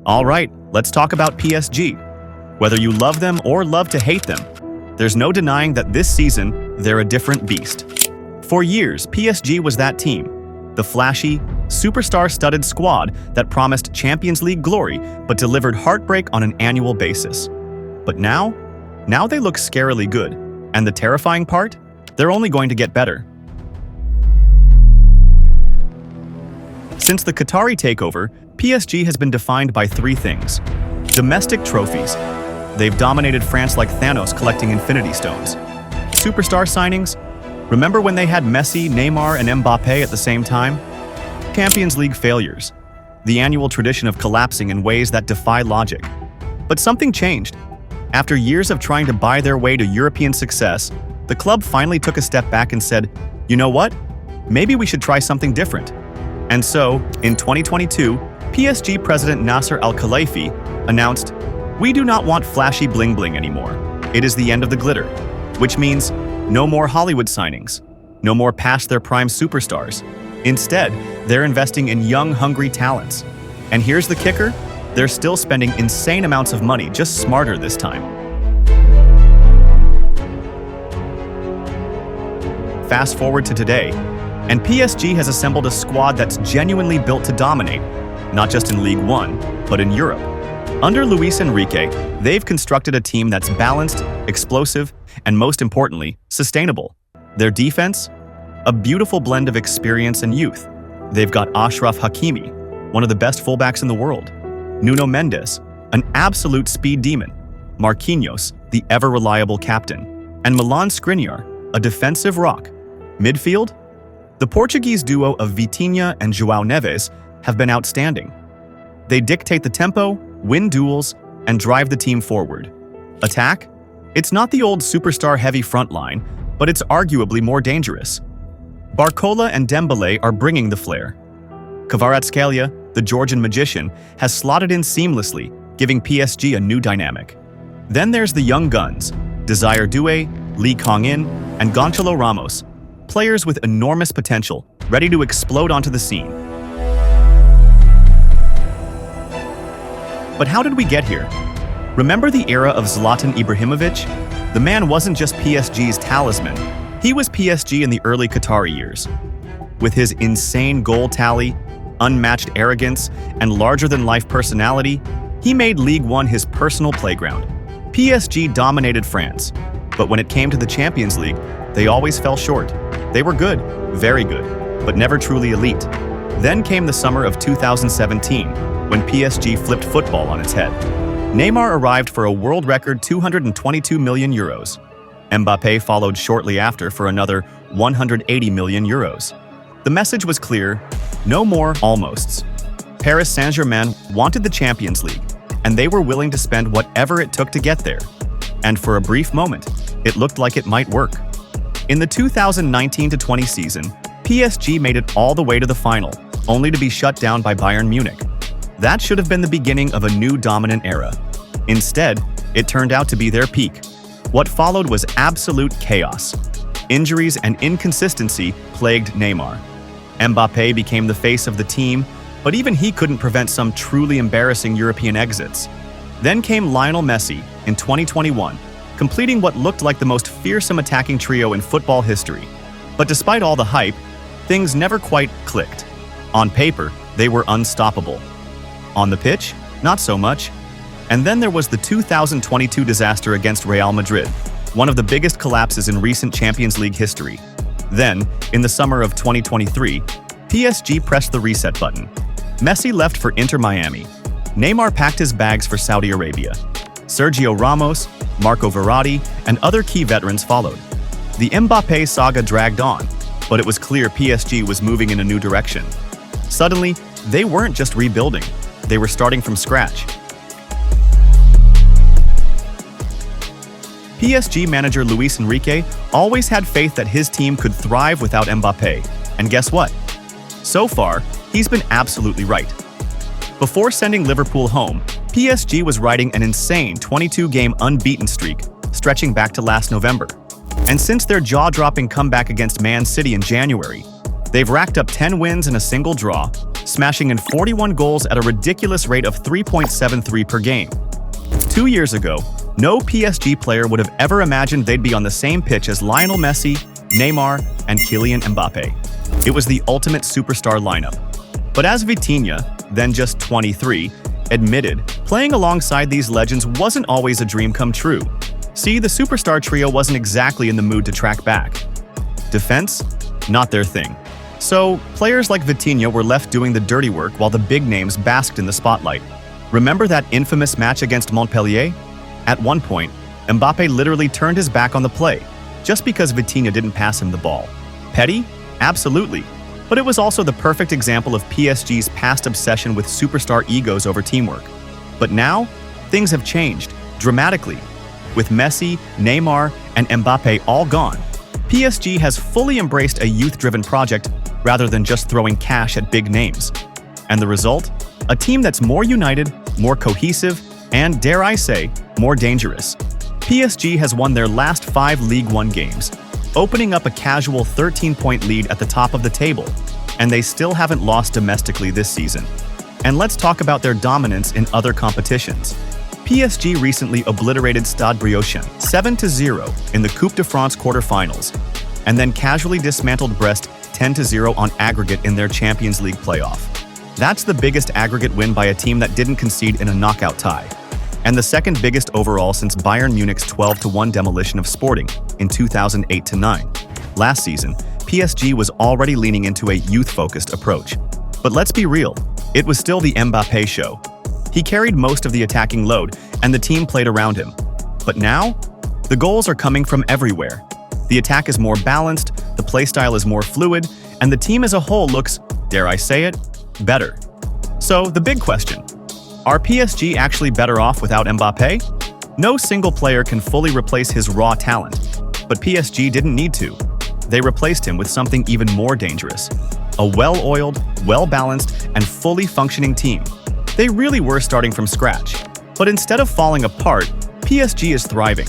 All right, let's talk about PSG. Whether you love them or love to hate them, there's no denying that this season, they're a different beast. For years, PSG was that team, the flashy, superstar-studded squad that promised Champions League glory but delivered heartbreak on an annual basis. But now they look scarily good, and the terrifying part? They're only going to get better. Since the Qatari takeover, PSG has been defined by three things. Domestic trophies. They've dominated France like Thanos collecting Infinity Stones. Superstar signings. Remember when they had Messi, Neymar, and Mbappé at the same time? Champions League failures. The annual tradition of collapsing in ways that defy logic. But something changed. After years of trying to buy their way to European success, the club finally took a step back and said, you know what? Maybe we should try something different. And so, in 2022, PSG president Nasser Al-Khelaifi announced, "We do not want flashy bling-bling anymore. It is the end of the glitter," which means no more Hollywood signings, no more past their prime superstars. Instead, they're investing in young, hungry talents. And here's the kicker, they're still spending insane amounts of money, just smarter this time. Fast forward to today, and PSG has assembled a squad that's genuinely built to dominate, not just in League One, but in Europe. Under Luis Enrique, they've constructed a team that's balanced, explosive, and most importantly, sustainable. Their defense? A beautiful blend of experience and youth. They've got Achraf Hakimi, one of the best fullbacks in the world. Nuno Mendes, an absolute speed demon. Marquinhos, the ever-reliable captain. And Milan Skriniar, a defensive rock. Midfield? The Portuguese duo of Vitinha and João Neves have been outstanding. They dictate the tempo, win duels, and drive the team forward. Attack? It's not the old superstar-heavy front line, but it's arguably more dangerous. Barcola and Dembélé are bringing the flair. Kvaratskhelia, the Georgian magician, has slotted in seamlessly, giving PSG a new dynamic. Then there's the young guns, Desire Doué, Lee Kang-in, and Gonçalo Ramos, players with enormous potential, ready to explode onto the scene. But how did we get here? Remember the era of Zlatan Ibrahimovic? The man wasn't just PSG's talisman, he was PSG in the early Qatari years. With his insane goal tally, unmatched arrogance, and larger-than-life personality, he made League One his personal playground. PSG dominated France, but when it came to the Champions League, they always fell short. They were good, very good, but never truly elite. Then came the summer of 2017, when PSG flipped football on its head. Neymar arrived for a world record €222 million. Mbappé followed shortly after for another €180 million. The message was clear, no more almosts. Paris Saint-Germain wanted the Champions League, and they were willing to spend whatever it took to get there. And for a brief moment, it looked like it might work. In the 2019-20 season, PSG made it all the way to the final, only to be shut down by Bayern Munich. That should have been the beginning of a new dominant era. Instead, it turned out to be their peak. What followed was absolute chaos. Injuries and inconsistency plagued Neymar. Mbappé became the face of the team, but even he couldn't prevent some truly embarrassing European exits. Then came Lionel Messi in 2021, completing what looked like the most fearsome attacking trio in football history. But despite all the hype, things never quite clicked. On paper, they were unstoppable. On the pitch, not so much. And then there was the 2022 disaster against Real Madrid, one of the biggest collapses in recent Champions League history. Then, in the summer of 2023, PSG pressed the reset button. Messi left for Inter Miami. Neymar packed his bags for Saudi Arabia. Sergio Ramos, Marco Verratti, and other key veterans followed. The Mbappé saga dragged on, but it was clear PSG was moving in a new direction. Suddenly, they weren't just rebuilding, they were starting from scratch. PSG manager Luis Enrique always had faith that his team could thrive without Mbappé, and guess what? So far, he's been absolutely right. Before sending Liverpool home, PSG was riding an insane 22-game unbeaten streak, stretching back to last November. And since their jaw-dropping comeback against Man City in January, they've racked up 10 wins and a single draw, smashing in 41 goals at a ridiculous rate of 3.73 per game. 2 years ago, no PSG player would have ever imagined they'd be on the same pitch as Lionel Messi, Neymar, and Kylian Mbappe. It was the ultimate superstar lineup. But as Vitinha, then just 23, admitted, playing alongside these legends wasn't always a dream come true. See, the superstar trio wasn't exactly in the mood to track back. Defense? Not their thing. So, players like Vitinha were left doing the dirty work while the big names basked in the spotlight. Remember that infamous match against Montpellier? At one point, Mbappe literally turned his back on the play, just because Vitinha didn't pass him the ball. Petty? Absolutely. But it was also the perfect example of PSG's past obsession with superstar egos over teamwork. But now, things have changed, dramatically. With Messi, Neymar, and Mbappe all gone, PSG has fully embraced a youth-driven project rather than just throwing cash at big names. And the result? A team that's more united, more cohesive, and, dare I say, more dangerous. PSG has won their last 5 League One games, opening up a casual 13-point lead at the top of the table, and they still haven't lost domestically this season. And let's talk about their dominance in other competitions. PSG recently obliterated Stade Briochin 7-0 in the Coupe de France quarterfinals, and then casually dismantled Brest 10-0 on aggregate in their Champions League playoff. That's the biggest aggregate win by a team that didn't concede in a knockout tie, and the second biggest overall since Bayern Munich's 12-1 demolition of Sporting in 2008-9. Last season, PSG was already leaning into a youth-focused approach. But let's be real, it was still the Mbappe show. He carried most of the attacking load, and the team played around him. But now, the goals are coming from everywhere. The attack is more balanced, the playstyle is more fluid, and the team as a whole looks, dare I say it, better. So, the big question: are PSG actually better off without Mbappe? No single player can fully replace his raw talent, but PSG didn't need to. They replaced him with something even more dangerous: a well-oiled, well-balanced, and fully functioning team. They really were starting from scratch, but instead of falling apart, PSG is thriving.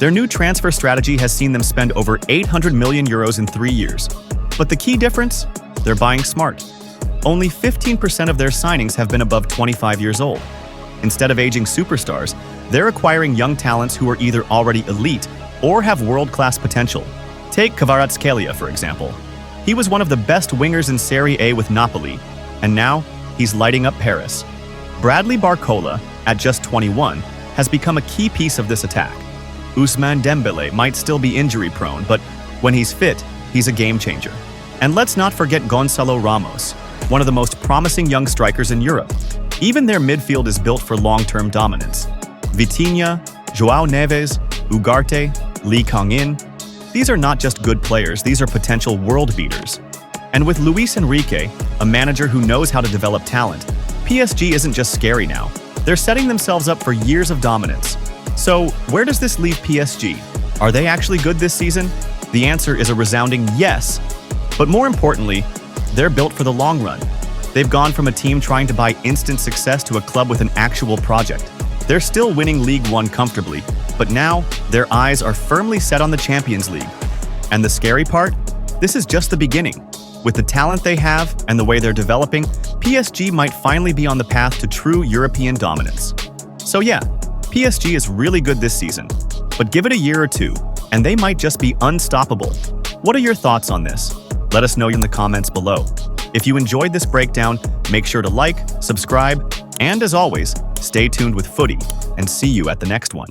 Their new transfer strategy has seen them spend over 800 million euros in 3 years. But the key difference? They're buying smart. Only 15% of their signings have been above 25 years old. Instead of aging superstars, they're acquiring young talents who are either already elite or have world-class potential. Take Kvaratskhelia, for example. He was one of the best wingers in Serie A with Napoli, and now he's lighting up Paris. Bradley Barcola, at just 21, has become a key piece of this attack. Ousmane Dembele might still be injury-prone, but when he's fit, he's a game-changer. And let's not forget Gonçalo Ramos, one of the most promising young strikers in Europe. Even their midfield is built for long-term dominance. Vitinha, João Neves, Ugarte, Lee Kang-in. These are not just good players, these are potential world beaters. And with Luis Enrique, a manager who knows how to develop talent, PSG isn't just scary now. They're setting themselves up for years of dominance. So, where does this leave PSG? Are they actually good this season? The answer is a resounding yes. But more importantly, they're built for the long run. They've gone from a team trying to buy instant success to a club with an actual project. They're still winning League One comfortably, but now their eyes are firmly set on the Champions League. And the scary part? This is just the beginning. With the talent they have and the way they're developing, PSG might finally be on the path to true European dominance. So yeah, PSG is really good this season, but give it a year or two, and they might just be unstoppable. What are your thoughts on this? Let us know in the comments below. If you enjoyed this breakdown, make sure to like, subscribe, and as always, stay tuned with Footy, and see you at the next one.